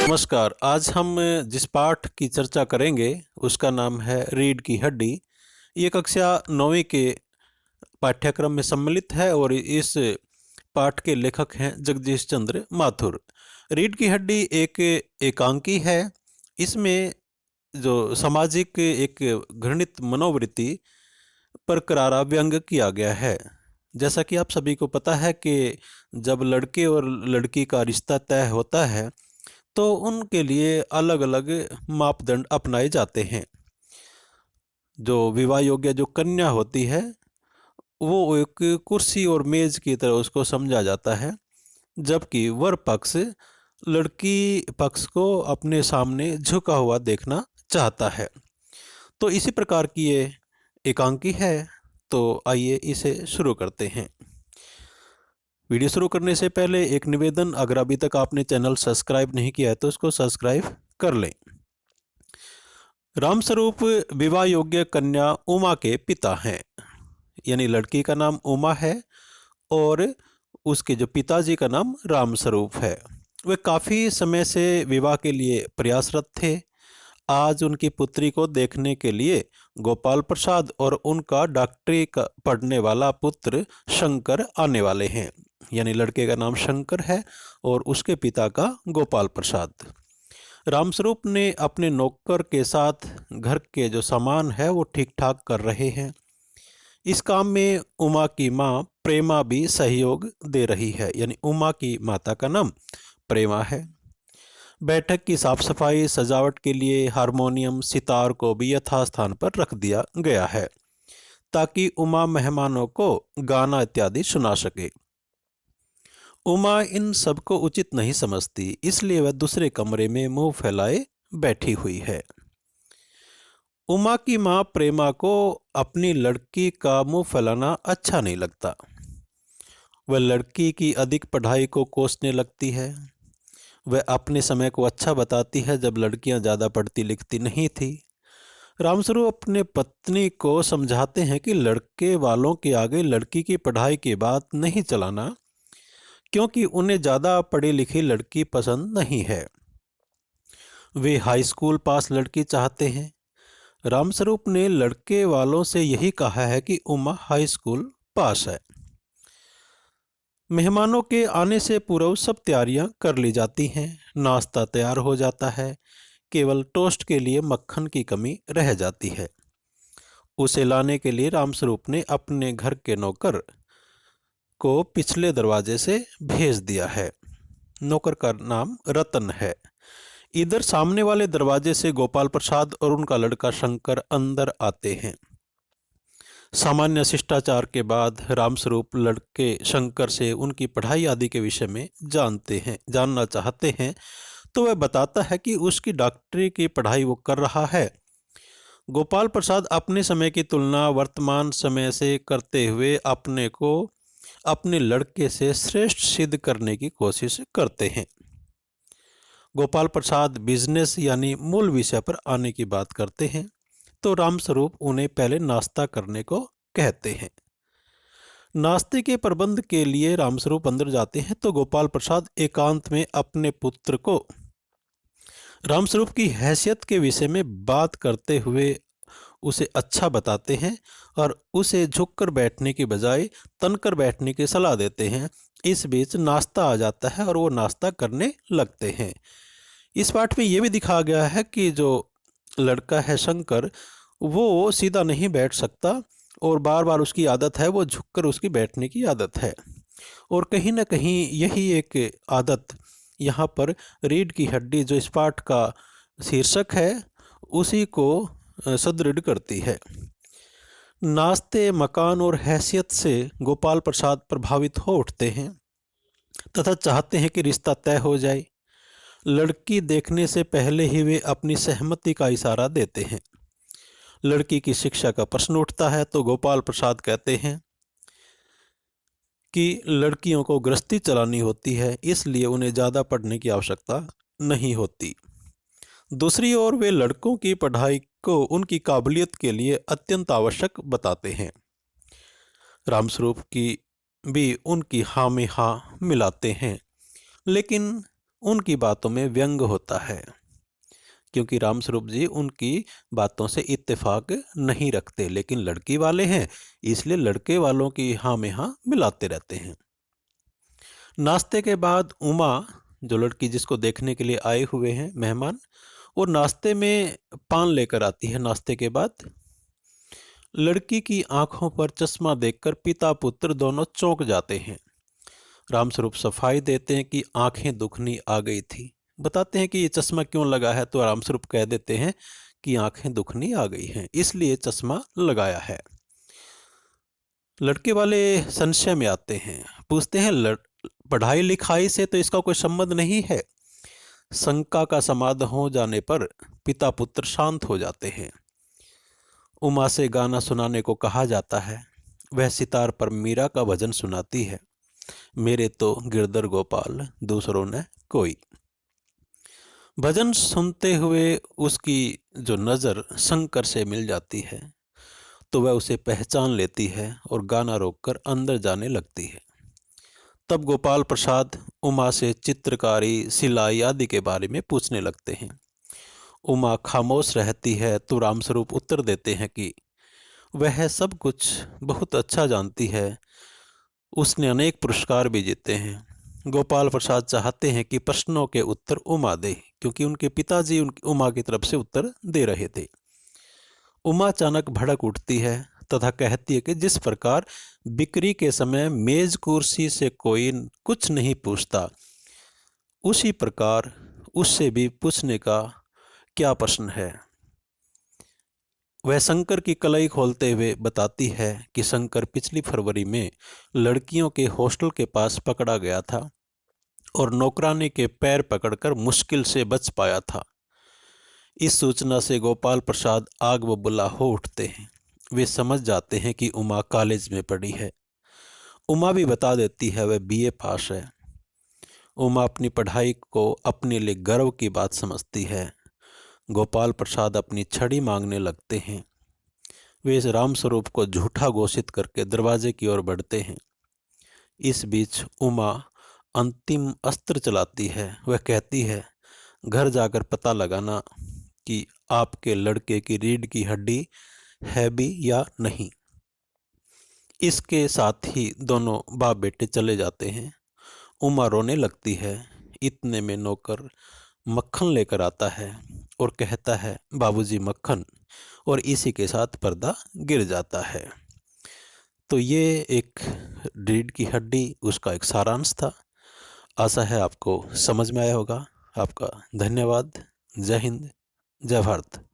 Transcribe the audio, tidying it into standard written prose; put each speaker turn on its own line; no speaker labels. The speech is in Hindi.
नमस्कार। आज हम जिस पाठ की चर्चा करेंगे उसका नाम है रीढ़ की हड्डी। ये कक्षा 9वीं के पाठ्यक्रम में सम्मिलित है और इस पाठ के लेखक हैं जगदीश चंद्र माथुर। रीढ़ की हड्डी एक एकांकी है। इसमें जो सामाजिक एक घृणित मनोवृत्ति पर करारा व्यंग किया गया है। जैसा कि आप सभी को पता है कि जब लड़के और लड़की का रिश्ता तय होता है तो उनके लिए अलग अलग मापदंड अपनाए जाते हैं। जो विवाह योग्य जो कन्या होती है वो एक कुर्सी और मेज की तरह उसको समझा जाता है, जबकि वर पक्ष लड़की पक्ष को अपने सामने झुका हुआ देखना चाहता है। तो इसी प्रकार की ये एकांकी है। तो आइए इसे शुरू करते हैं। वीडियो शुरू करने से पहले एक निवेदन, अगर अभी तक आपने चैनल सब्सक्राइब नहीं किया है तो इसको सब्सक्राइब कर लें। रामस्वरूप विवाह योग्य कन्या उमा के पिता हैं, यानी लड़की का नाम उमा है और उसके जो पिताजी का नाम रामस्वरूप है। वे काफ़ी समय से विवाह के लिए प्रयासरत थे। आज उनकी पुत्री को देखने के लिए गोपाल प्रसाद और उनका डॉक्टरी पढ़ने वाला पुत्र शंकर आने वाले हैं। यानी लड़के का नाम शंकर है और उसके पिता का गोपाल प्रसाद। रामस्वरूप ने अपने नौकर के साथ घर के जो सामान है वो ठीक ठाक कर रहे हैं। इस काम में उमा की माँ प्रेमा भी सहयोग दे रही है, यानी उमा की माता का नाम प्रेमा है। बैठक की साफ सफाई सजावट के लिए हारमोनियम सितार को भी यथास्थान पर रख दिया गया है ताकि उमा मेहमानों को गाना इत्यादि सुना सके। उमा इन सब को उचित नहीं समझती, इसलिए वह दूसरे कमरे में मुंह फैलाए बैठी हुई है। उमा की माँ प्रेमा को अपनी लड़की का मुंह फैलाना अच्छा नहीं लगता। वह लड़की की अधिक पढ़ाई को कोसने लगती है। वह अपने समय को अच्छा बताती है जब लड़कियां ज़्यादा पढ़ती लिखती नहीं थी। रामस्वरूप अपने पत्नी को समझाते हैं कि लड़के वालों के आगे लड़की की पढ़ाई की बात नहीं चलाना, क्योंकि उन्हें ज़्यादा पढ़ी लिखी लड़की पसंद नहीं है। वे हाई स्कूल पास लड़की चाहते हैं। रामस्वरूप ने लड़के वालों से यही कहा है कि उमा हाई स्कूल पास है। मेहमानों के आने से पूर्व सब तैयारियां कर ली जाती हैं। नाश्ता तैयार हो जाता है, केवल टोस्ट के लिए मक्खन की कमी रह जाती है। उसे लाने के लिए रामस्वरूप ने अपने घर के नौकर को पिछले दरवाजे से भेज दिया है। नौकर का नाम रतन है। इधर सामने वाले दरवाजे से गोपाल प्रसाद और उनका लड़का शंकर अंदर आते हैं। सामान्य शिष्टाचार के बाद रामस्वरूप लड़के शंकर से उनकी पढ़ाई आदि के विषय में जानना चाहते हैं। तो वह बताता है कि उसकी डॉक्टरी की पढ़ाई वो कर रहा है। गोपाल प्रसाद अपने समय की तुलना वर्तमान समय से करते हुए अपने को अपने लड़के से श्रेष्ठ सिद्ध करने की कोशिश करते हैं। गोपाल प्रसाद बिजनेस यानी मूल विषय पर आने की बात करते हैं, तो रामस्वरूप उन्हें पहले नाश्ता करने को कहते हैं। नाश्ते के प्रबंध के लिए रामस्वरूप अंदर जाते हैं तो गोपाल प्रसाद एकांत में अपने पुत्र को रामस्वरूप की हैसियत के विषय में बात करते हुए उसे अच्छा बताते हैं और उसे झुककर बैठने की बजाय तनकर बैठने की सलाह देते हैं। इस बीच नाश्ता आ जाता है और वो नाश्ता करने लगते हैं। इस पाठ में ये भी दिखाया गया है कि जो लड़का है शंकर, वो सीधा नहीं बैठ सकता और बार बार उसकी आदत है वो झुककर उसकी बैठने की आदत है। और कहीं ना कहीं यही एक आदत यहाँ पर रीढ़ की हड्डी जो इस पाठ का शीर्षक है उसी को सुदृढ़ करती है। नाश्ते मकान और हैसियत से गोपाल प्रसाद प्रभावित हो उठते हैं तथा चाहते हैं कि रिश्ता तय हो जाए। लड़की देखने से पहले ही वे अपनी सहमति का इशारा देते हैं। लड़की की शिक्षा का प्रश्न उठता है तो गोपाल प्रसाद कहते हैं कि लड़कियों को गृहस्थी चलानी होती है, इसलिए उन्हें ज़्यादा पढ़ने की आवश्यकता नहीं होती। दूसरी ओर वे लड़कों की पढ़ाई को उनकी काबिलियत के लिए अत्यंत आवश्यक बताते हैं। रामस्वरूप की भी उनकी हाँ में हाँ मिलाते हैं, लेकिन उनकी बातों में व्यंग होता है, क्योंकि रामस्वरूप जी उनकी बातों से इत्तेफाक नहीं रखते, लेकिन लड़की वाले हैं, इसलिए लड़के वालों की हाँ में हाँ मिलाते रहते हैं। नाश्ते के बाद उमा, जो लड़की जिसको देखने के लिए आए हुए हैं मेहमान, वो नाश्ते में पान लेकर आती है। नाश्ते के बाद लड़की की आंखों पर चश्मा देखकर पिता पुत्र दोनों चौंक जाते हैं। रामस्वरूप सफाई देते हैं कि आंखें दुखनी आ गई थी। बताते हैं कि ये चश्मा क्यों लगा है, तो रामस्वरूप कह देते हैं कि आंखें दुखनी आ गई हैं, इसलिए चश्मा लगाया है। लड़के वाले संशय में आते हैं, पूछते हैं पढ़ाई लिखाई से तो इसका कोई संबंध नहीं है। शंका का समाधान हो जाने पर पिता पुत्र शांत हो जाते हैं। उमा से गाना सुनाने को कहा जाता है। वह सितार पर मीरा का भजन सुनाती है, मेरे तो गिरधर गोपाल दूसरों ने कोई। भजन सुनते हुए उसकी जो नज़र शंकर से मिल जाती है, तो वह उसे पहचान लेती है और गाना रोककर अंदर जाने लगती है। तब गोपाल प्रसाद उमा से चित्रकारी, सिलाई आदि के बारे में पूछने लगते हैं। उमा खामोश रहती है, तो रामस्वरूप उत्तर देते हैं कि वह सब कुछ बहुत अच्छा जानती है, उसने अनेक पुरस्कार भी जीते हैं। गोपाल प्रसाद चाहते हैं कि प्रश्नों के उत्तर उमा दे, क्योंकि उनके पिताजी उमा की तरफ से उत्तर दे रहे थे। उमा अचानक भड़क उठती है तथा कहती है कि जिस प्रकार बिक्री के समय मेज कुर्सी से कोई कुछ नहीं पूछता, उसी प्रकार उससे भी पूछने का क्या प्रश्न है। वह शंकर की कलाई खोलते हुए बताती है कि शंकर पिछली फरवरी में लड़कियों के हॉस्टल के पास पकड़ा गया था और नौकरानी के पैर पकड़कर मुश्किल से बच पाया था। इस सूचना से गोपाल प्रसाद आग बबूला हो उठते हैं। वे समझ जाते हैं कि उमा कॉलेज में पढ़ी है। उमा भी बता देती है वह बीए पास है। उमा अपनी पढ़ाई को अपने लिए गर्व की बात समझती है। गोपाल प्रसाद अपनी छड़ी मांगने लगते हैं। वे इस रामस्वरूप को झूठा घोषित करके दरवाजे की ओर बढ़ते हैं। इस बीच उमा अंतिम अस्त्र चलाती है। वह कहती है, घर जाकर पता लगाना कि आपके लड़के की रीढ़ की हड्डी है भी या नहीं। इसके साथ ही दोनों बाप बेटे चले जाते हैं। उमा रोने लगती है। इतने में नौकर मक्खन लेकर आता है और कहता है, बाबूजी मक्खन, और इसी के साथ पर्दा गिर जाता है। तो ये एक रीढ़ की हड्डी, उसका एक सारांश था। आशा है आपको समझ में आया होगा। आपका धन्यवाद। जय हिंद, जय भारत।